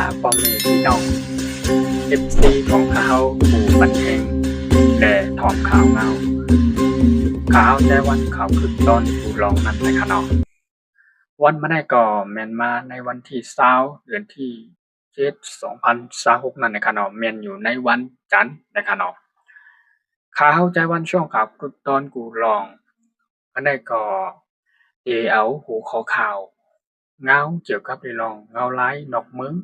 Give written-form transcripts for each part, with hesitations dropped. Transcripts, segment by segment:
พ่อแม่พี่น้อง FC ของเขาผู้บันเทิงและทอมข่าวเงาข่าวแต่วันข่าวคือตอนผู้ลองนั้นนะคะเนาะวันมาได้ก็แม่นมาในวันที่20เดือนที่7 2026นั่นนะคะเนาะแม่นอยู่ในวันจันทร์นะคะเนาะข่าวใจวันช่วงข่าวคือตอนกูลองมาได้ก็เอาหัวข้อข่าวเงาเกี่ยวกับเรื่องเงาร้ายนอกเมือง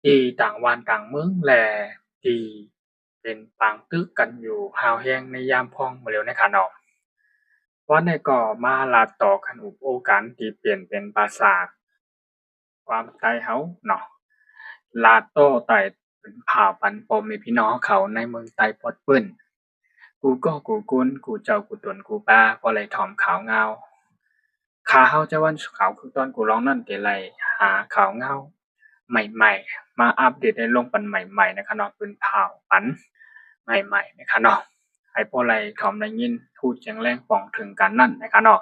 ที่ต่างวันต่างเมืองและที่เป็นปางตึกกันอยู่หาวแฮงในยามพองมาเร็วนะคะเนาะวันนี้ก็มาลาต่อกันอุปโอกันที่เปลี่ยนเป็นภาษาความไทยเฮาเนาะลาโต้ไต่เป็นผ่าปันพ่อแม่พี่น้องเขาในเมืองไต้ปลดเปิ้นกูก็กูกุนกูเจ้ากูตนกูป้าพอไหลถ่อมขาวเงาข่าวจะวันข่าวคือตอนกูร้องนั่นแต่ไรหาข่าวเงาใหม่ๆมาอัปเดตในลงปันใหม่ๆนะคะเนาะเป็นข่าวปันใหม่ๆนะคะเนาะให้พอไหลถ่อมได้ยินพูดจังแรงป้องถึงกันนั่นนะคะเนาะ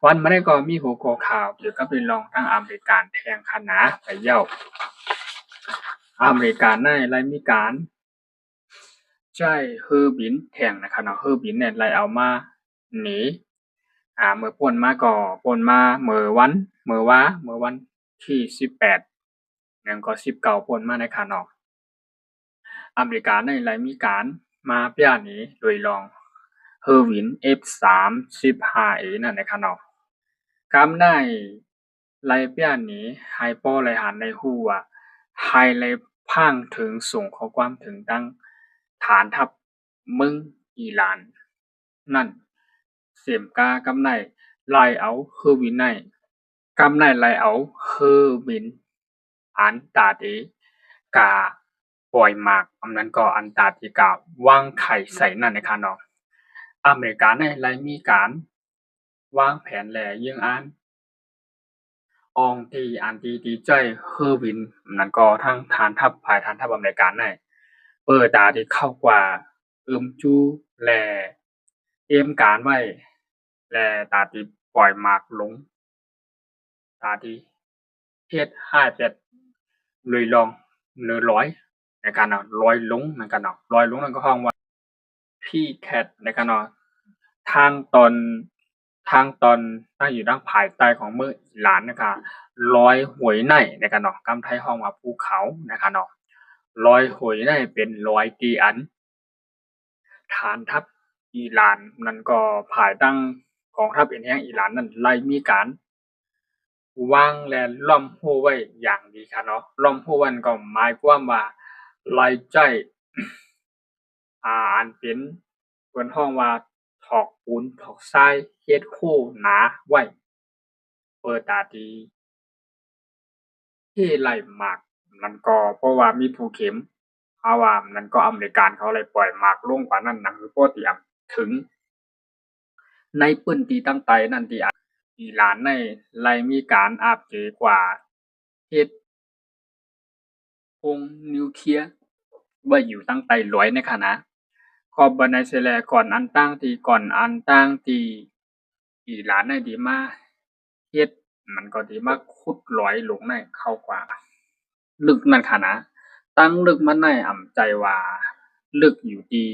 วันมาได้ก็มีหัวข้อข่าวเกี่ยวกับเรื่องรองทางอเมริกันแทงคณะไปเย้าอเมริกันในไรมีการใช้เฮอบินแทงนะคะเนาะเฮอบินเนี่ยไรเอามาหนีเมื่อป่นมาก็ป่นมาเมื่อวันที่18ยังก็19ป่นมาในค่ะเนาะอเมริกาในไรมีการมาเปียหนีโดยลองเฮอร์วิน F-35A นั่นนะคะเนาะกำได้ไล่เปียหนีให้ป้อไล่หันในฮู้ว่าให้ไล่พังถึงส่งข้อความถึงตั้งฐานทัพเมืองอิหร่านนั่นเสียมกากำได้ไล่เอาเฮอร์วินในกำได้ไล่เอาเฮอร์วินอันตาดีกาปล่อยหมากอำนั้นก็อันตาติกาวางไข่ใส่นั่นนะคะเนาะอเมริกาในไล่มีการวางแผนแลยิงอันอองตีอันตีตีใจเฮอร์วินนั่นก็ทั้งฐานทัพภายฐานทัพอเมริกันในเปิดตาที่เข้ากว่าจูแลเตรียมการไว้แลตาที่ปล่อยหมากลงตาที่เฮ็ดให้เป็ดเลยลองเนือร้อยในการเนาะลอยลงในการเนาะลอยลงนั่นก็ห้องว่าพี่แคทในการเนาะทางตอนตั้งอยู่ด้านภายใต้ของเมืองอิหร่านนะคะลอยหวยในในการเนาะกำไทยห้องว่าภูเขานะคะเนาะลอยหวยในเป็นร้อยตีอันฐานทัพอิหร่านนั่นก็ภายตั้งกองทัพเอ็นแห่งอิหร่านนั่นไล่มีการวางและล้อมรั้วไว้อย่างดีค่ะเนาะล้อมรั้วนั่นก็หมายความว่าไล่ใจอันเป็นเพิ่นฮ้องว่าถอกปูนถอกทรายเฮ็ดรั้วหนาไว้เปิดตาที่ไล่หมากนั่นก็เพราะว่ามีผู้เข็มเพราะว่านั่นก็อเมริกันเขาเลยปล่อยหมากลงกว่านั้นนะคือปกติถึงในพื้นที่ต่างๆนั่นที่อิหร่านในไล่มีการอาบเจกว่าเฮ็ดวงนิวเคลียร์ไว้อยู่ตั้งใต้หลวยในขณะขอบบันไดเสียแลก่อนอันตั้งที่อิหร่านได้ดีมาเฮ็ดมันก็ดีมาขุดหลอยลงในเข้ากว่าลึกนั่นค่ะนะตั้งลึกมันในใจว่าลึกอยู่ที่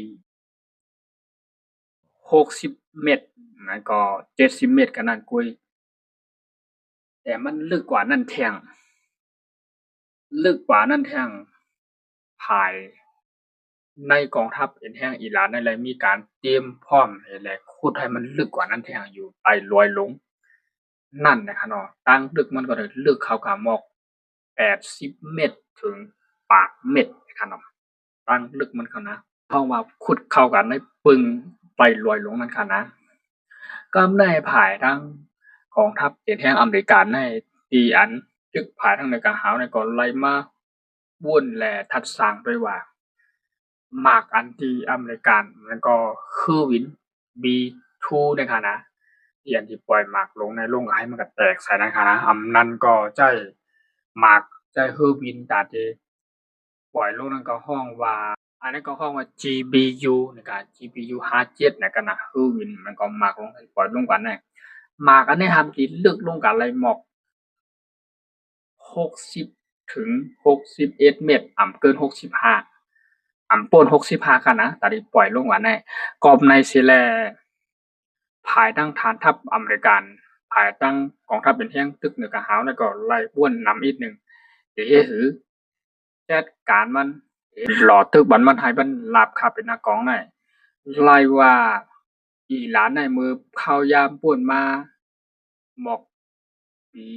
60เมตรมันก็70เมตรก็นั่นกุยแต่มันลึกกว่านั้นแท้งภายในกองทัพเอ็นแห่งอิหร่านนั่นเลยมีการเตรียมพร้อมให้แลขุดให้มันลึกกว่านั้นแท้งอยู่ใต้ลอยลงนั่นนะคะเนาะตั้งลึกมันก็ได้ลึกเข้ากับหมอก80เมตรถึงปากเม็ดนะคะเนาะตั้งลึกมันเข้านะเพราะว่าขุดเข้ากันในปึงไปลอยลงนั่นค่ะนะก็ได้ภายทั้งกองทัพเอ็นแห่งอเมริกันในที่อันตึกภายทั้งในกะหาวในก็ไล่มาวุ่นและทัดสร้างด้วยว่าหมากอันที่อเมริกันแล้วก็คือวิน B2 นะคะนะที่อันที่ปล่อยหมากลงในโรงก็ให้มันก็แตกใส่นะคะนะนั้นก็ใจหมากใจคือวินตาที่ปล่อยลงนั้นก็ห้องว่าอันนั้นก็ห้องว่า GBU นะคะ GBU 57นะคะนะคือวินมันก็หมากลงปล่อยลงกันน่ะหมากอันนี้ทำที่ลึกลงกันเลยหมอก60 ถึง61เมตรเกิน65ป่น65ค่ะนะตาดิปล่อยลงว่าในกอบในสิแลภายตั้งฐานทัพอเมริกันภายตั้งกองทัพเป็นแห้งตึกเหนือกะหาวแล้วก็ไล่บ้วนนำอีกหนึ่งเดี๋ยวหือจัดการมันหล่อตึกบันมันให้มันลาบคาเป็นหน้ากองหน่อยไล่ว่าอีหลานในมือเข้ายามป่วนมาหมอกปี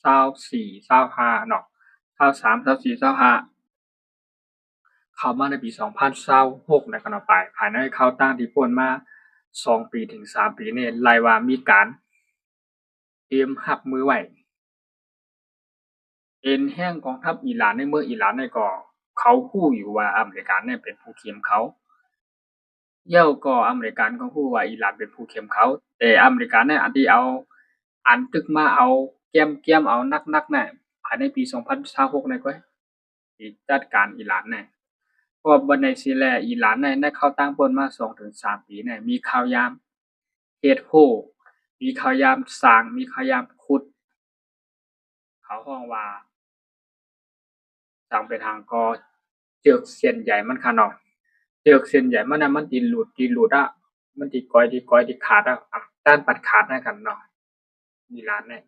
2024-25เนาะ23-24-25เข้ามาในปี2026ในกันไปภายในเข้าตั้งที่ป่วนมา2 ปีถึง 3 ปีนี่ไล่ว่ามีการเตรียมรับมือไว้เอ็นแห้งกองทัพอิหร่านในเมื่ออิหร่านในก็เขาฮู้อยู่ว่าอเมริกันเนี่ยเป็นผู้เข็มเขาเย้าก็อเมริกันก็ฮู้ว่าอิหร่านเป็นผู้เข็มเขาแต่อเมริกันเนี่ยอันที่เอาอันตึกมาเอาแก้มเอานักๆน่ะภายในปี2026นี่ก็สิจัดการอิหร่านน่ะเพราะว่าบ่ได้สิแลอิหร่านน่ะได้เข้าตั้งป่นมา2ถึง3ปีน่ะมีข่าวยามเฮ็ดโฮมีข่าวยามสร้างมีข่าวยามขุดเขาฮ้องว่าสร้างไปทางก็เจือกเส้นใหญ่มันค่ะเนาะเจือกเส้นใหญ่มันน่ะมันสิหลุดอะมันสิก้อยสิขาดอะด้านปัดขาดได้กันเนาะอิหร่านเนี่ย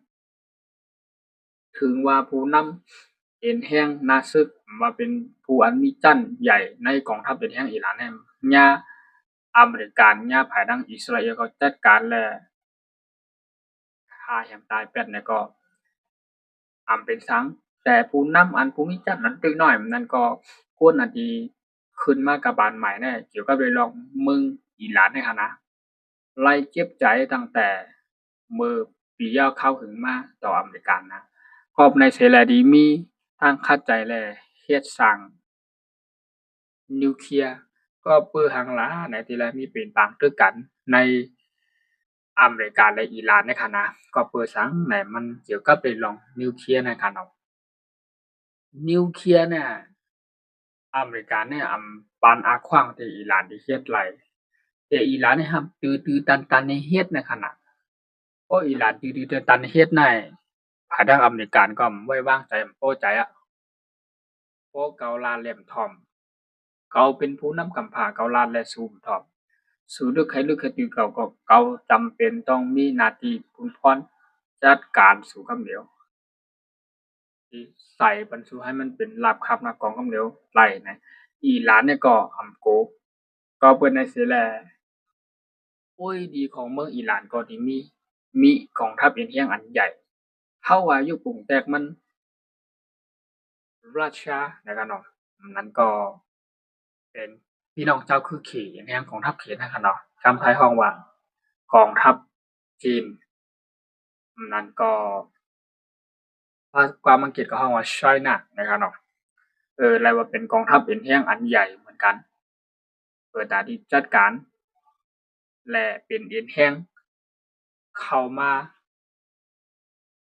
ถึงว่าผู้นำเอ็นแห้งนาซึกมาเป็นผู้อันมีจั่นใหญ่ในกองทัพเอ็นแห้งอิหร่านเนี่ยญาอเมริกันญาภายดังอิสราเอลก็จัดการและฆ่าแหมตายแป๊ดเนี่ยก็เป็นซังแต่ผู้นำอันผู้มีจั่นนั้นตึกน้อยนั่นก็ควรอันที่ขึ้นมากับบานใหม่เนี่ยเกี่ยวกับเรื่องมึงอิหร่านเนี่ยค่ะนะไล่เจ็บใจตั้งแต่มือปียาวเข้าถึงมาต่ออเมริกันนะครอบในเสรีดีมีทางคัดใจและเฮ็ดสร้างนิวเคลียร์ก็เปื้อหังหลาในที่แลมีเป็นบางตึกกันในอเมริกาและอิหร่านในค่ะนะก็เปื้อสังในมันเกี่ยวกับเรื่องนิวเคลียร์ในค่ะเนาะนิวเคลียร์เนี่ยอเมริกาเนี่ยปานอาขว้างที่อิหร่านที่เฮ็ดไว้แต่อิหร่านเนี่ยครับตือๆตันๆในเฮ็ดในขณะเพราะอิหร่านตือๆตันๆเฮ็ดในภายทางอเมริกันก็บ่ไว้วางใจบ่พอใจอะเพราะเกาลาแหลมทอมเขาเป็นผู้นำกำพร้าเกาลัดและสูมทอมสู้ด้วยไขลึกไขตือเก่าก็เขาจำเป็นต้องมีหน้าที่คุมพรจัดการสู่คำเหลวที่ใส่บรรจุให้มันเป็นลาบคาบนะกองคำเหลวไหลนะอีหลานเนี่ยก็โกก็เปิ้นได้สิแลโอ้ยดีของเมืองอิหร่านก็ที่มีกองทัพเอียงอันใหญ่เฮาว่าอยู่กรุงแตกมันราชานะครับเนาะนั้นก็เป็นพี่น้องเจ้าคือขี่แห่งของทัพเขตนะครับเนาะคำไทยฮ้องว่ากองทัพจีนนั้นก็ภาษากวางอังกฤษก็ฮ้องว่า China นะครับเนาะแล้วว่าเป็นกองทัพเอ็นแรงอันใหญ่เหมือนกันเปิดตาที่จัดการและเป็นเอ็นแรงเข้ามา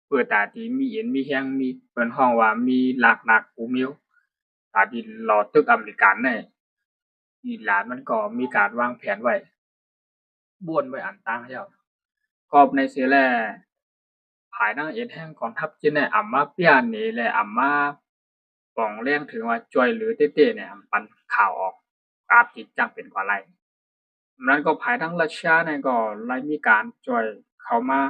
เปิดตาที่มีเอ็นมีแรงมีเปิ้นฮ้องว่ามีหลากหนักกูมิวตาที่รอตึกอเมริกันเนี่ยอิหร่านมันก็มีการวางแผนไว้บ้วนไว้อันต่างแล้วกอบในสิแลภายนางเอ็นแรงกองทัพจีนเนี่ยมาเปลี่ยนนี่และมาปองแรงถึงว่าจ่วยเหลือเต้ๆเนี่ยปันข่าวออกอาจสิจั่งเป็นกว่าไรนั้นก็ภายทางรัสเซียเนี่ยก็ได้มีการจ่วยเข้ามา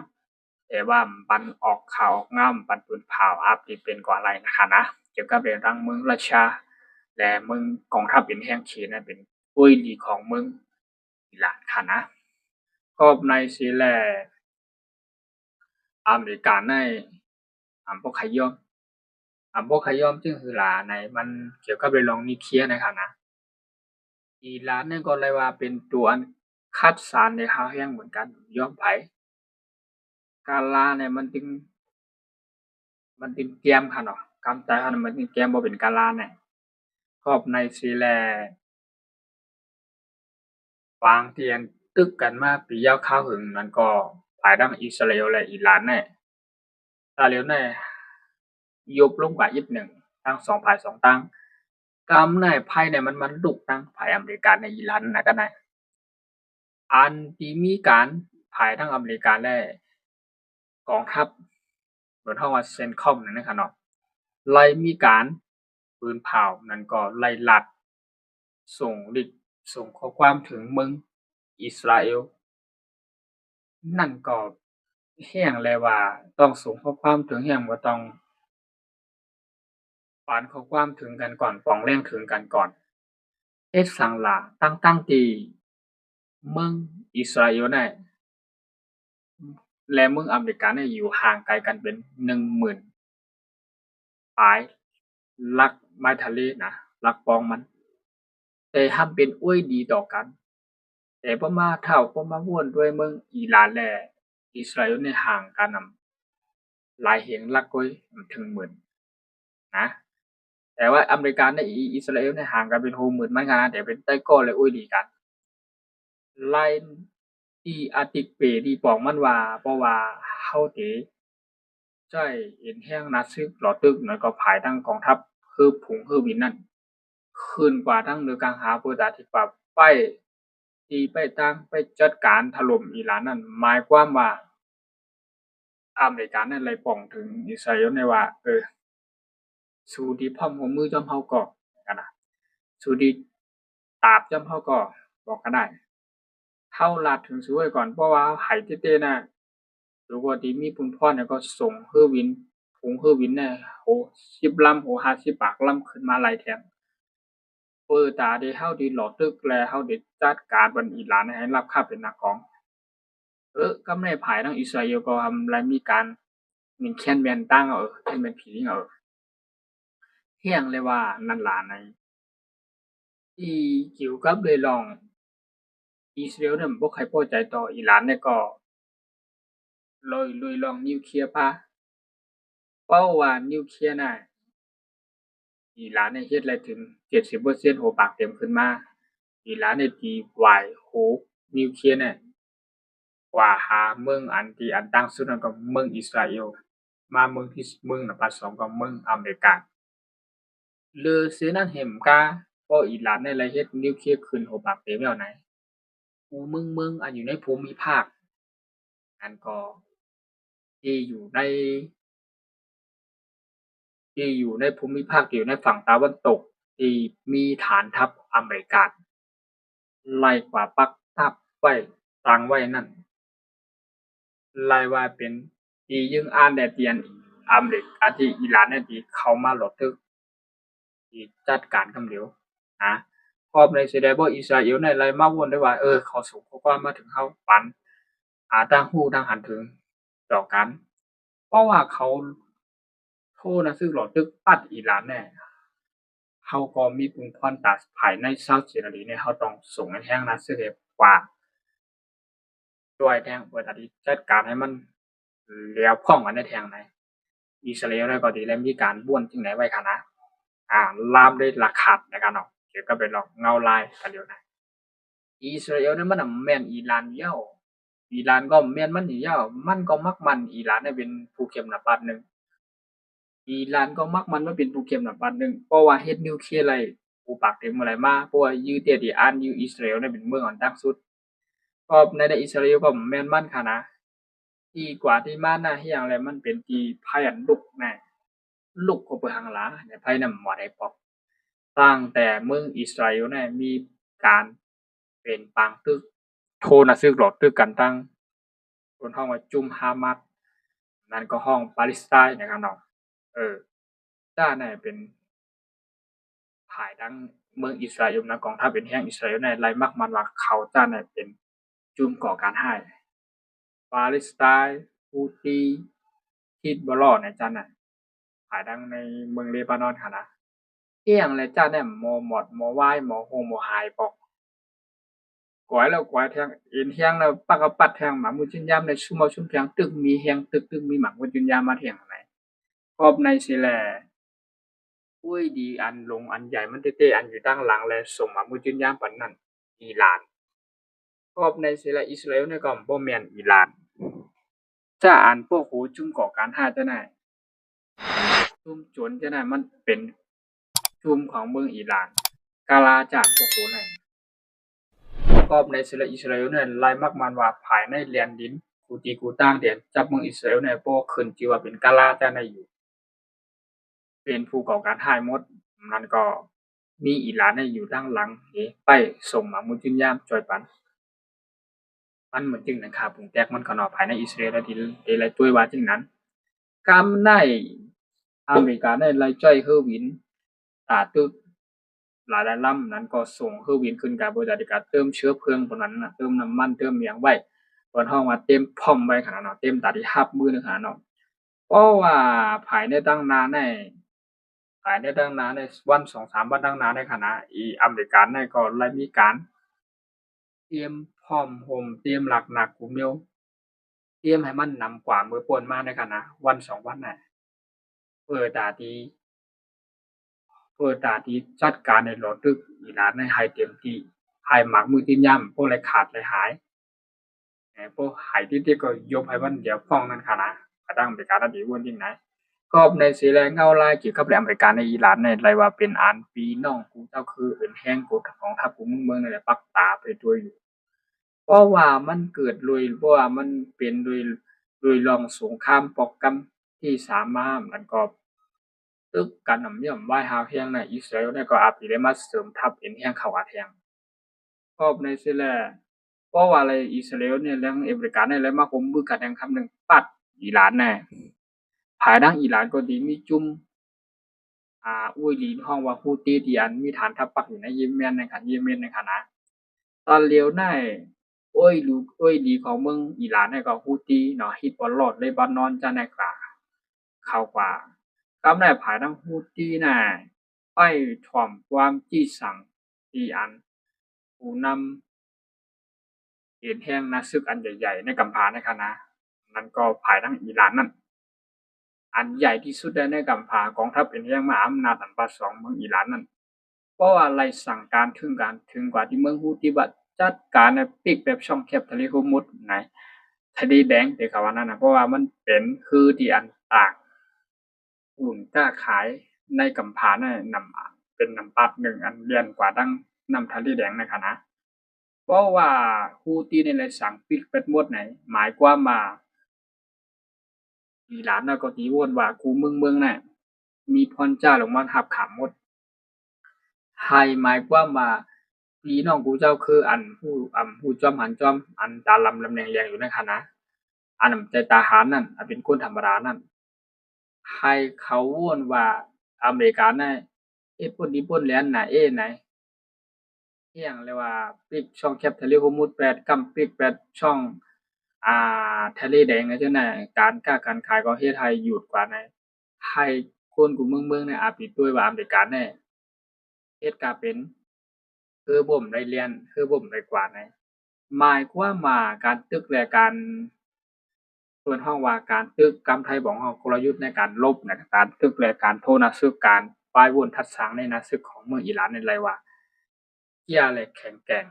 แต่ว่าปันออกข่าวออกงามปันปืนเผาอาจสิเป็นกว่าไรนะคะนะเกี่ยวกับเรื่องทางเมืองรัสเซียและเมืองกองทัพเอ็นแรงจีนเนี่ยเป็นอุ้ยดีของเมืองอิหร่านค่ะนะก็ในสิแลอเมริกาในบ่ขยอมบ่ขยอมจึงคือหลาในมันเกี่ยวกับเรื่องนิวเคลียร์นะคะนะอิหร่านเนี่ยก็เลยว่าเป็นตัวอันคัดสรรให้เราแรงเหมือนกันยอมไผการลาเนี่ยมันถึงแก้มค่ะเนาะกำใจเขามันถึงแก้มบ่เป็นการลาแน่ครอบในสิแลวางเตียงตึกกันมาปียาวคราวหึงนั้นก็ภายทางอิสราเอลและอิหร่านเนี่ยถ้าแล้วเนี่ยยุบลงไปอีกหนึ่งทั้งสองฝ่ายสองตั้งกำในภายในมันลุกตั้งฝ่ายอเมริกันในอิหร่านนะก็ได้อันที่มีการภายทางอเมริกันและกองทัพ นเฮาว่าเซ็นคอมนั่นนะคะเนาะไล่มีการปืนเผานั่นก็ไล่ลัดส่งลิงก์ส่งข้อความถึงเมืองอิสราเอลนั่นก็แรงเลยว่าต้องส่งข้อความถึงแรงบ่ต้องปานข้อความถึงกันก่อนป้องแรงถึงกันก่อนเฮ็ดซั่งล่ะตั้งที่เมืองอิสราเอลเนี่ยและเมืองอเมริกาเนี่ยอยู่ห่างไกลกันเป็น 10,000 ปลายลักไม้ทะเลนะลักปองมันแต่ทำเป็นอุ้ยดีต่อกันแต่พอมาเท่าพอมาม่วนด้วยเมืองอิหร่านและอิสราเอลเนี่ยห่างกันนำหลายแห่งหลักก้อยถึงหมื่นนะแต่ว่าอเมริกาในอิสราเอลเนี่ยห่างกันเป็น60,000เหมือนกันนะแต่เป็นใต้ก้อและอุ้ยดีกันไล่ที่อาติกเปที่บอกมันว่าเพราะว่าเฮาสิใช้เห็นแรงนัดซึกหลอตึกแล้วก็ภายทั้งกองทัพคือผงคือบินนั่นขึ้นกว่าทั้งเหนือกลางหาเพื่อที่ว่าไปที่ไปตั้งไปจัดการถล่มอิหร่านนั่นหมายความว่าอเมริกานั่นเลยป้องถึงอิสราเอลได้ว่าสู้ดีพร้อมหัวมือจอมเฮาก็กันนะสู้ดีตาบจอมเฮาก็บอกก็ได้เฮาลาดถึงสู้ไว้ก่อนเพราะว่าไห้เต้ๆน่ะหรือว่าที่มีปุนพรเนี่ยก็ส่งเครื่องบินฝูงเครื่องบินเนี่ยโอ้10ลำโอ้50ปากลำขึ้นมาหลายแถมเปิดตาได้เฮาได้หลอตึกและเฮาได้จัดการบันอิหร่านให้รับค่าเป็นนักของก็ในภายทางอิสราเอลก็ทำและมีการมีแคนแม่นตั้งแคนแม่นผีเที่ยงเลยว่านั่นล่ะในที่เกี่ยวกับเรื่อง อิสราเอลเนี่ยบ่ค่อยพอใจต่ออิหร่านเนี่ยก็ลุยลองนิวเคลียร์ป่ะเพราะว่านิวเคลียร์น่ะอิหร่านเนี่ยเฮ็ดได้ถึง 70% หัวปากเต็มขึ้นมาอิหร่านเนี่ยตีวายโหนิวเคลียร์เนี่ยกว่าหาเมืองอันที่อันตั้งสุดนั่นก็เมืองอิสราเอลมาเมืองที่เมืองอันดับ2ก็เมืองอเมริกาหรือฉะนั้นเห็นกาเพราะอิหร่านเนี่ยเลยเฮ็ดนิวเคลียร์ขึ้นหัวปากเต็มแล้วไหนเมืองอันอยู่ในภูมิภาคอันก็ที่อยู่ใน ที่อยู่ในภูมิภาคที่อยู่ในฝั่งตะวันตกที่มีฐานทัพอเมริกันไล่กว่าปักทัพไว้ตั้งไว้นั่นไล่ว่าเป็นที่ยึงอ่านได้ที่อันอเมริกาที่อิหร่านเนี่ยที่เข้ามาลบทึกที่จัดการกำเหลวนะพร้อมในสิได้บ่อิสราเอลเนี่ยไล่มาวนได้ว่าเขาส่งข้อความมาถึงเราปันต่างฮู้ต่างหันถึงต่อกันเพราะว่าเขาโทษนะซึ่งหลอตึกปัดอิหร่านแน่เขาก็มีภูมิคุ้มกันภายใน24นาทีเนี่ยเขาต้องส่งให้แท้งนะซึ่งกว่าด้วยแท้งเพื่อที่จัดการให้มันแล้วพร้อมกันในแท้งไหนอิสราเอลเนี่ยก็ดีแล้วมีการบ้วนจึงไหนไว้ค่ะนะลามด้วยราคาในการเนาะเกี่ยวกับเป็นหลอกเงาลายกันเดียวนะอิสราเอลเนี่ยมันแม่นอิหร่านเย้าอิหร่านก็แม่นมันเย้ามันก็มักมันอิหร่านเนี่ยเป็นผู้เข้มหน้าปานนึงอิหร่านก็มักมันว่าเป็นผู้เข้มหน้าปานนึงเพราะว่าเฮ็ดนิวเคลียร์ไรปูปากเต็มอะไรมาเพราะว่าอยู่แต่ที่อ่านอยู่อิสราเอลเนี่ยเป็นเมืองอันดังสุดก็ในอิสราเอลก็แม่นมันค่ะนะที่กว่าที่มานะเฮียงแล้วมันเป็นที่ภัยอันลุกแน่ลุกเข้าไปข้างหลังเนี่ยภัยนำบ่ได้ปอกตั้งแต่เมืองอิสราเอลเนี่ยมีการเป็นปางตึกโทนะซึกหลอดตึกกันตั้งคนห้องว่าจุมฮามัสนั่นก็ห้องปาเลสไตน์นะครับเนาะจ้าเนี่ยเป็นภายทั้งเมืองอิสราเอลนะกองทัพเป็นแห่งอิสราเอลในไล่มักมันว่าเขาจ้าเนี่ยเป็นจุมก่อการร้ายปาเลสไตน์ฮูตีฮิซบอลลอ์เนี่ยจ้าน่ะภายทั้งในเมืองเลบานอนค่ะนะเที่ยงเลยจ้าเนี่ยหมอหมดหมอวายหมอโฮงหมอหายปอกก๋อยแล้วก๋อยแทงเอ็นแทงแล้วปักก็ปัดแทงหมามุจินยามในชุมเอาชุมแทงตึกมีแฮงตึกมีหมามุจินยามมาแทงไหนครอบในสิแลอุ้ยดีอันลงอันใหญ่มันเต้ๆอันอยู่ตั้งหลังและสมหมามุจินยามปานนั้นอิหร่านครอบในสิแลอิสราเอลเนี่ยก็บ่แม่นอิหร่านจ้าอันพวกโหจุ่มก่อการร้ายจ้าน่ะจุ่มโจรจ้าน่ะมันเป็นจุ่มของเมืองอิหร่านกาลาจานพวกโหนั่น รอบในอิสราเอลเนี่ยไล่มักมันว่าภายในแลนดินโค กูตีกูตั้งเดียนจับเมืองอิสราเอลในโป้ขึ้นจีว่าเป็นกาลาแต่ในอยู่เป็นผู้ก่อการท้ายมดมันก็มีอิหร่านในอยู่ด้านหลังไปส่งมามุจินยามจอยปันมันเหมือนจึงนะครับผมแตกมันก็นอภายในอิสราเอลที่หลายตัวว่าจึงนั้นกำได้อเมริกาได้ไล่จ้อยเฮอร์วินตึกหลายลำนั้นก็ส่งเฮอร์วินขึ้นการบริการเติมเชื้อเพลิงบนนั้นเติมน้ำมันเติมเมียงไว้บนห้องว่าเต็มพร้อมไว้ขนาดเนาะเต็มตาที่หับมือนึงขนาดเนาะเพราะว่าภายในตั้งนานในวัน2-3วันตั้งนานในขณะอเมริกันในก็ไล่มีการเตรียมพร้อมห่มเตรียมหลักหนักกลุ่มเดียวเตรียมให้มันนำกว่ามือป่นมาในขณะ1-2วันน่ะเพื่อที่จัดการในหลอดตึกอิหร่านในให้เต็มที่ให้หมักมือที่ย่ำพวกไรขาดไรหายพวกหายที่ก็ยกให้มันเดี๋ยวฟ้องนั่นค่ะนะกระทั่งอเมริกาดีวนยิ่งไหนก็ในสีแรงเงาลายเกี่ยวกับอเมริกาในอิหร่านในไรว่าเป็นอันปีน้องกูเจ้าคือเป็นแห้งกดของทัพกูเมืองนั่นแหละปักตาไปด้วยอยู่เพราะว่ามันเกิดเพราะว่ามันเป็นโดยลองสงครามปอกกันที่สามารถมันก็ตึกกันนำย่อมไหว้หาเพียงในอิสราเอลเนี่ยก็อาจสิได้มาเสริมทัพเอ็นแห่งเขาอาแทงก็ในสิแลเพราะว่าอะไรอิสราเอลเนี่ยแล้วอเมริกาเนี่ยแล้วมาคมมือกันอย่างคำหนึ่งปัดอิหร่านแน่ภายดังอิหร่านก็ดีมีจุ่มอุยลีนห้องว่าฮูตีที่อันมีฐานทัพปักอยู่ในเยเมนในขันเยเมนในขณะตอนเลียวในโอ้ยดีของเมืองอิหร่านเนี่ยก็ฮูตีเนาะฮิตบอลลอดเลบานอนจะในกว่าเข้ากว่ากำได้ภายดังฮูตีน่ะไปถ่อมความจี้สั่งที่อันผู้นำเหตุแห่งนักศึกอันใหญ่ๆในกัมพาในคณะนั่นก็ภายดังอิหร่านนั่นอันใหญ่ที่สุดในกัมพากองทัพเป็นแห่งมหาอำนาจอันประสองเมืองอิหร่านนั่นเพราะว่าไล่สั่งการถึงกว่าที่เมืองฮูตีบัดจัดการในปีกแบบช่องแคบทะเลฮอร์มุซในทะเลแดงแต่เขาว่านั่นนะเพราะว่ามันเป็นคือที่อันต่างอุ่นกล้าขายในกัมพาเนี่ยนำเป็นน้ำปัดหนึ่งอันเรียนกว่าดังน้ำทะเลแดงในคณะเพราะว่าฮูตีในเลยสั่งปิดเป็ดหมดไหนหมายความว่าอีหลานน่ะก็ตีวนว่ากูเมืองน่ะมีพรจ้าลงมาทับขามหมดให้หมายความว่าพี่น้องกูเจ้าคืออันผู้จอมหันจอมอันตาลำแรงอยู่ในคณะอันนั้นใจตาหารนั่นอันเป็นคนธรรมดานั่นให้เขาวนว่าอเมริกาน่ะปล้นนี้ปล้นแลนน่ะไหนเที่ยงเลยว่าปิดช่องแคบทะเลฮอร์มุซ8กำปิด8ช่องทะเลแดงจังได๋การค้าการขายก็เฮ็ดให้หยุดกว่าในให้คนกูเมืองเนี่ยอาจสิด้วยว่าอเมริกาแน่เฮ็ดก็เป็นคือบ่มได้เรียนคือบ่มได้กว่าในหมายความว่าการตึกและการส่วนเราว่าการตึกกำไทยของเรากลยุทธ์ในการรบนะการตึกและการโทรนักศึกการป้ายวนทัดสางในนักศึกของเมืองอิหร่านนี่ไรว่าเกียและแข็งแกร่ง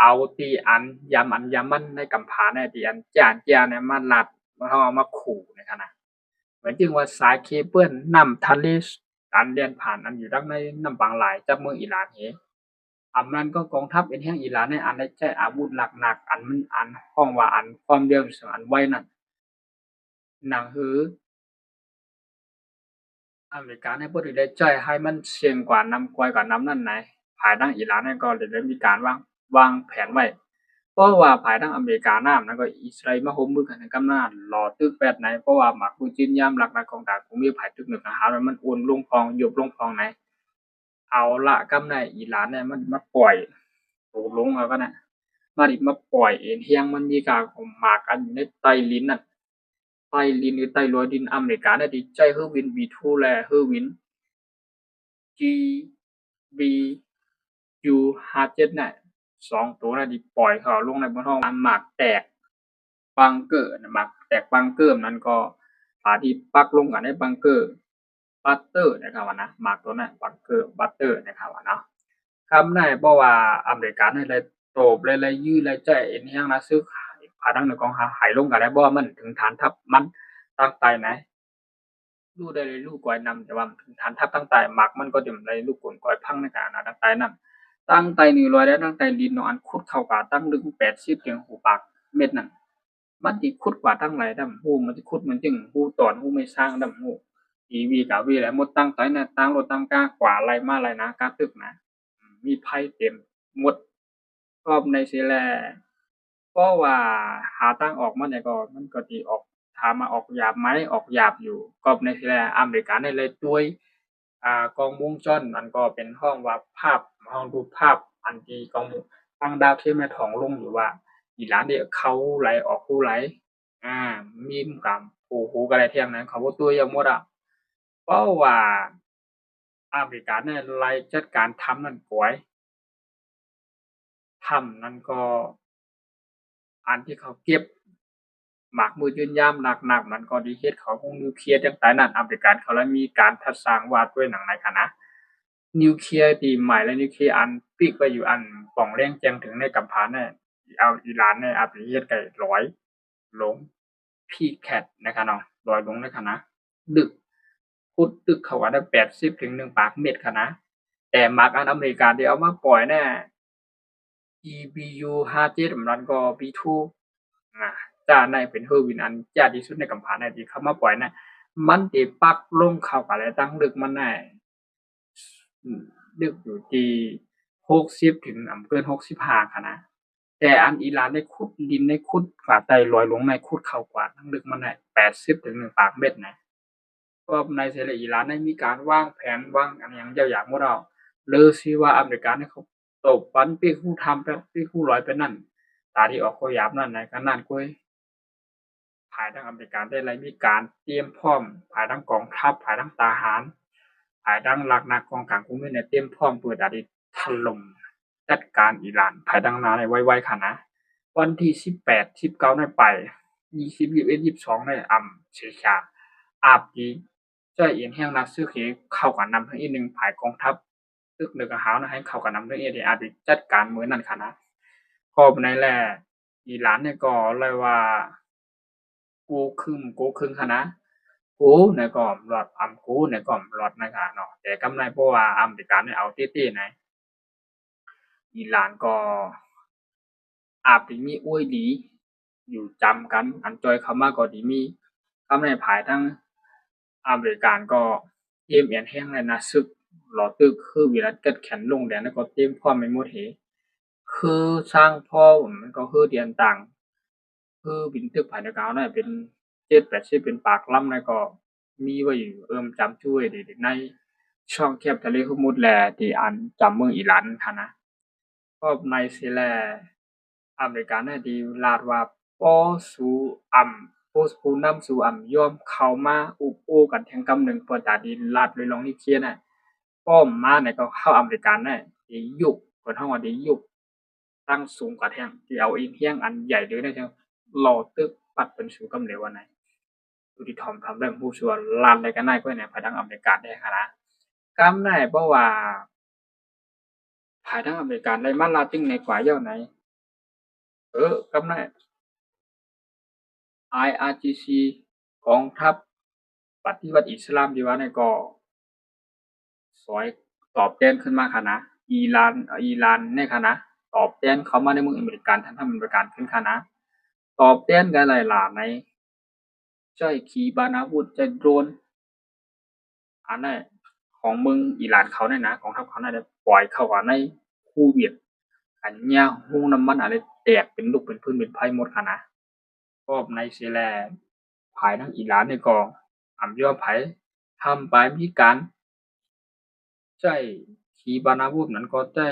เอาตีอันยำมันในกำพาในตีอันจานเจียในมาลัดมาเอามาขู่ในขณะเหมือนจึงว่าสายเคเบิลนำทะเลอันเลียนผ่านอันอยู่ดังในน้ำบางหลายจากเมืองอิหร่านเฮอำนั้นก็กองทัพเป็นแห่งอิหร่านในอันได้ใช้อาวุธหนักๆอันมันอันห้องว่าอันความเร็วอันไวนั่นหนังหืออเมริกาในบ่ได้จ่ายให้มันเสี่ยงกว่านำกวยกว่านำนั่นไหนภายทางอิหร่านนั่นก็ได้มีการวางแผนไว้เพราะว่าภายทางอเมริกาน้ำนั้นก็อิสราเอลมาร่วมมือกันกำนันรอตึกแบบไหนเพราะว่ามักผู้จีนยามหลักๆของต่างคงมีภัยตึกหนึ่งนะฮะมันโอนลงคลองยุบลงคลองไหนเอาละกำในอิหร่านเนี่ยมันมาปล่อยโตลงแล้วก็น่ะมาปล่อยเองเฮียงมันมีการของหมากกันอยู่ในใต้ลิ้นน่ะใต้ลิ้นหรือใต้รอยดินอเมริกาเนี่ยที่ใจเฮอร์วิน B2 และเฮอร์วิน GBU57 น่ะ2ตัวน่ะที่ปล่อยเขาลงในบนห้องหมากแตกบังเกอร์น่ะหมากแตกบังเกอร์นั้นก็ที่ปักลงกันในบังเกอร์บัตเตอร์นะครับว่านะหมากตัวนั้นบังเกอร์บัตเตอร์นะครับว่าเนาะคำนั้นเพราะว่าอเมริกาเนี่ยเลยโตบเลยยื้อเลยใจเอ็นเฮียงนะซื้อขายผาดังในกองหายลงกันได้บ่มันถึงฐานทัพมันตั้งใจไหนรู้ได้เลยลูกก้อยนำแต่ว่าฐานทัพตั้งใจหมักมันก็จะได้ลูกกลก้อยพังในการตั้งใจนั่นตั้งใจ100ได้ตั้งใจดินเนาะอันขุดเข้ากาตั้งลึก80ถึงหูปากเม็ดนั่น มันสิขุดกว่าตั้งหลายดำฮู้มันสิขุดมันจึงฮู้ตอนฮู้ไม่สร้างดำฮู้ทีวีกะวีแหละหมดตั้งไตน่ะตั้งรถตั้งกากว่าไรมาไรนะกาตึกนะมีไผเต็มหมดรอบในสิแลเพราะว่าหาทางออกมาได้ก็มันก็สิออกถามว่าออกยากไหมออกยากอยู่ก็ในสิแลอเมริกาได้เลยด้วยกล้องวงจรมันก็เป็นห้องว่าภาพห้องดูภาพอันที่กล้องตั้งดาวเทียมแม่ถองลงอยู่ว่าอีหลานเนี่ยเขาไหลออกหูไหลอ่ามีมกับผู้หูก็ได้เที่ยงนั้นเขาบ่ตัวอย่างหมดเพราะว่าอเมริกาเนี่ยไล่จัดการถ้ำนั่นกวยถ้ำนั้นก็อันที่เขาเก็บหมากมือยืนยามหนักๆมันก็ดีเฮ็ดเขาคงนิวเคลียร์จังใดนั้นอเมริกันเขาเลยมีการทัดสร้างว่าด้วยหนังในคะนะนิวเคลียร์ที่ใหม่และนิวเคลียร์อันปิกไว้อยู่อันป่องแรงแจ้งถึงในกัมพูชาเนี่ยเอาอิหร่านเนี่ยอาจสิเฮ็ดได้100ลงพีแคทนะคะเนาะ100ลงในคะนะดึกขุดตึกเขาก็ได้80ถึง1ปากเม็ดคะนะแต่หมากอันอเมริกาที่เอามาปล่อยเนี่ย EBU57 มันก็ B2 อ่าจ้าในเป็นเฮอร์วินอันจ้าที่สุดในกัมพูชาเนี่ยที่เขามาปล่อยเนี่ยมันสิปักลงเข้ากับอะไรตั้งลึกมันได้ลึกอยู่ที่60ถึงเกิน65ค่ะนะแต่อันอิหร่านได้ขุดดินได้ขุดฝาใต้ลอยลงในขุดเข้ากว่าตั้งลึกมันได้80ถึง1ปากเม็ดนะเพราะในเสรีอิหร่านได้มีการวางแผนวางอันหยังอย่างหมดแล้วหรือสิว่าอเมริกาเนี่ยเขาตบปันปีคู่ทำไปปีคู่ร้อยไปนั่นตาที่ออกก็ยับนั่นนะก็นั่นก้อยภายทางอเมริกาได้เลยมีการเตรียมพร้อมภายทั้งกองทัพภายทั้งทหารภายทั้งหลักนักกองกลางกุมเนี่ยเตรียมพร้อมเปิดอาทิตย์ถล่มจัดการอิหร่านภายทั้งนาในไว้ๆค่ะนะวันที่18 19ในไป20 21 22ในเชชาอาบดีจ้อยเอียนแห้งนาซื้อเขเข้ากันนำทั้งอีกหนึ่งภายกองทัพซึกเหนือกับหาวนะให้เข้ากันนำทั้งอีกอาจจะจัดการมื้อนั้นค่ะนะพอในแลอิหร่านเนี่ยก็เลยว่ากูครึ่งค่ะนะกูเนี่ยก็รอดกูเนี่ยก็รอดนะคะเนาะแต่กำไรเพราะว่าอเมริกาเนี่ยเอาตี้ๆนะอิหร่านก็อาจสิมีอวยหลีอยู่จำกันอันจ่อยเข้ามาก็สิมีกำในภายทั้งอเมริกันก็เตรียมอิหยังแรงแล้วนะศึกหลอตึกคือวิรัติเกิดแข็นลงแดนแล้วก็เตรียมพร้อมไปหมดเหคือสร้างพร้อมมันก็คือเตียนต่างคือบินตึกภายในกาวน่ะเป็น7-80เป็นปากลำแล้วก็มีไว้อยู่จำชื่อไว้ดีๆในช่องแคบทะเลฮุร์มุซแลที่อันจำเมืองอิหร่านหั้นนะก็ในสิแลอเมริกันน่ะที่ลาดว่าปอสู่ผู้นำสู่ยอมเข้ามาอุกอู้กันแห่งกำหนึ่งเปิดตาดีลาดเลยลองนี่เคลียร์น่ะป้อมมาเนี่ยก็เข้าอเมริกันน่ะที่ยุคเพิ่นเฮาว่าที่ยุคตั้งสูงกว่าแท่งที่เอาอีเฮียงอันใหญ่เลยนะจังหล่อตึกปัดเป็นสู่กำเหลวอันไหนดูที่ทอมทำเรื่องผู้ชัวลานได้กันได้ก็ในภายทางอเมริกาได้ค่ะนะกำได้เพราะว่าภายทางอเมริกาได้มาลาตึงในกว่าเย้าไหนกำได้ IRGC กองทัพปฏิวัติอิสลามที่ว่าเนี่ยก็สอยตอบแทนขึ้นมาค่ะนะอิหร่านเนี่ยค่ะนะตอบแทนเข้ามาในเมืองอเมริกันทำอเมริกันขึ้นค่ะนะตอบแทนกันหลายๆในใช้ขีปนาวุธใช้โดรนอันนั้นของเมืองอิหร่านเขาเนี่ยนะกองทัพเขาเนี่ยได้ปล่อยเข้ามาในคูเวียตอันยาฮูน้ำมันอะไรแตกเป็นลูกเป็นพื้นเป็นไผ่หมดค่ะนะก็ในสิแลภายทางอิหร่านนี่ก็ยอมไผทำไปมีการใช้ขีปนาวุธนั้นก็ใช้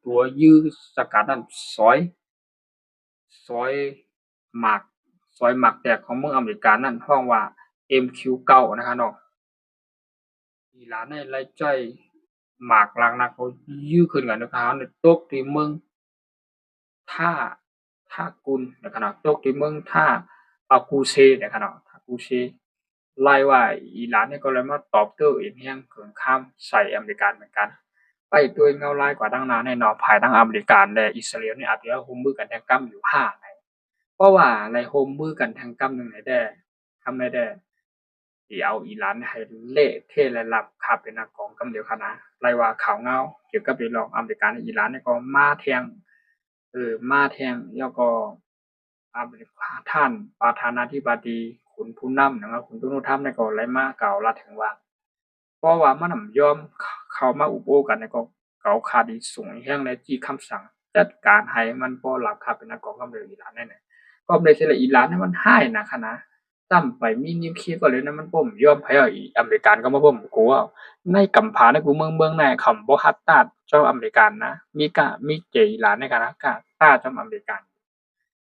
ตัวยื้อสกัดนั้นสอยหมากสอยหมากแตกของเมืองอเมริกานั้นฮ้องว่า MQ9 นะคะเนาะอิหร่านได้ไล่จ้อยหมากหลังนักเขายื้อขึ้นกันนะคะเนี่ยตกที่เมืองท่าท่ากุลนะคะเนาะตกที่เมืองท่าปากูเซนะคะเนาะท่ากูเซไล่ว่าอิหร่านเนี่ยก็เลยมาตอบโต้อีกแรงเกินข้ามใส่อเมริกันเหมือนกันไปตัวเงาลายกว่าตั้งนานแน่นอนภายทั้งอเมริกันและอิสราเอลเนี่ยอาจจะร่วมมือกันแทงกั้มอยู่5ในเพราะว่าในร่วมมือกันแทงกั้มหนึ่งไหนได้ทำไม่ได้ที่เอาอิหร่านให้เละเทะและรับคาเป็นนักกองกำเดียวกันนะไล่ว่าข่าวเงาเกี่ยวกับเรื่องอเมริกันและอิหร่านเนี่ยก็มาแทงแล้วก็ ท่านประธานาธิบดีขุนผู้นำนะครับขุนผู้นำในก็เลยมากล่าวลาถึงว่าเพราะว่ามันยอมเข้ามาอุปโภคกันในก็เก่าคาดีสูงแห่งและจี้คำสั่งจัดการให้มันบ่หลับคาเป็นนักกองกำเนิดอิหร่านแน่ๆก็เลยสิละอิหร่านเนี่ยมันหายนะคะนะซ้ำไปมีนิวเคลียร์ก็เลยนะมันบ่ยอมให้อเมริกันก็มาบ่กลัวในกำผาในกูเมืองในคำบ่ฮัตตาเจ้าอเมริกันนะมีเจอิหร่านในกันนะกะต้าเจ้าอเมริกัน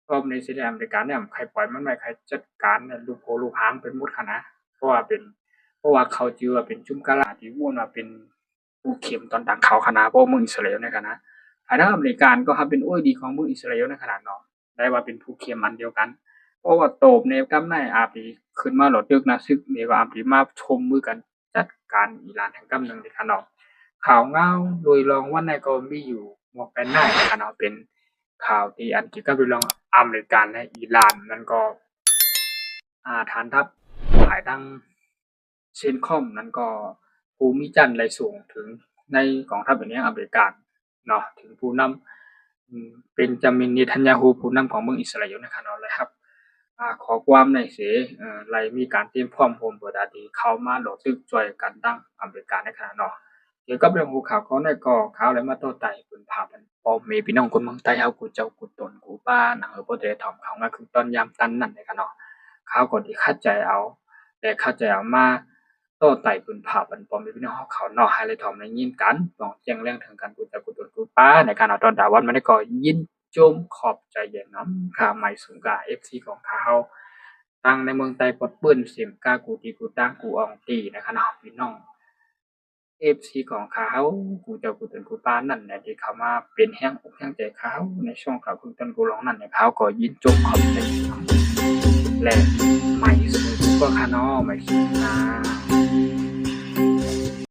ก็ในสิละอเมริกันเนี่ยใครปล่อยมันไว้ใครจัดการเนี่ยลูกโหลูกหางเป็นหมดค่ะนะเพราะว่าเขาจือว่าเป็นจุ่มกะลาที่ม่วนว่าเป็นผู้เข็มตอนดังเขาคณะเพราะเมืองอิสราเอลในคณะทางอเมริกันก็ครับเป็นโอ้ยดีของเมืองอิสราเอลในขนาดเนาะได้ว่าเป็นผู้เข็มอันเดียวกันเพราะว่าโตบในกำในอาปีขึ้นมาหลอดดึกนะซึกนี่ว่าอาปีมาชมมือกันจัดการอิหร่านแห่งกำนึงในขนาดข่าวเงาโดยรองว่าในก็มีอยู่มอกเป็นหน้าในขนาดเป็นข่าวที่อันเกี่ยวกับเรื่องอเมริกันและอิหร่านนั่นก็ฐานทัพหลายทั้งเช่นคอมนั่นก็ภูมิจันทร์ไหลสูงถึงในกองทัพอย่างนี้อเมริกันเนาะถึงผู้นำเป็นจามินเนทันยาฮูผู้นำของเมืองอิสราเอลนะครับเลยครับขอความในเสไลมีการเตรียมพร้อมโฮมบดาดีเข้ามาหลอกซึกจ่อยกันตั้งอเมริกันในขณะเนาะเกี่ยวกับเรื่องภูเขาเขาในก่อข่าวและมาโต้ไต่เป็นภาพมันพอมีพี่น้องคนเมืองใต้เฮากูเจ้ากูตนกูป้าหนังบ่ได้ถ่อมเขามาคือตอนยามตันนั่นในขณะเขาก็ที่เข้าใจเอาแต่เข้าใจเอามาโต้ไต่เป็นภาพมันพอมีพี่น้องเขาเนาะให้เลยถ่อมในยินกันต้องแจ้งเรื่องถึงกันกูเจ้ากูตนกูป้าในขณะตอนดาวันมันได้ก็ยินจมขอบใจอย่างน้ำข่าใหม่สูงกา FC ของเขาตั้งในเมืองไต้ปดปื้นเสียงกากูตีกูตั้งกูอองตีนะคะเนาะพี่น้อง FC ของเขากูเจ้ากูตนกูป้านั่นแหละที่เขามาเป็นแห้งอกแห้งใจเขาในช่วงเขากูตนกูร้องนั่นเนี่ยเขาก็ยินจมขอบใจและใหม่สูงก็ค่ะเนาะใหม่สูงนะ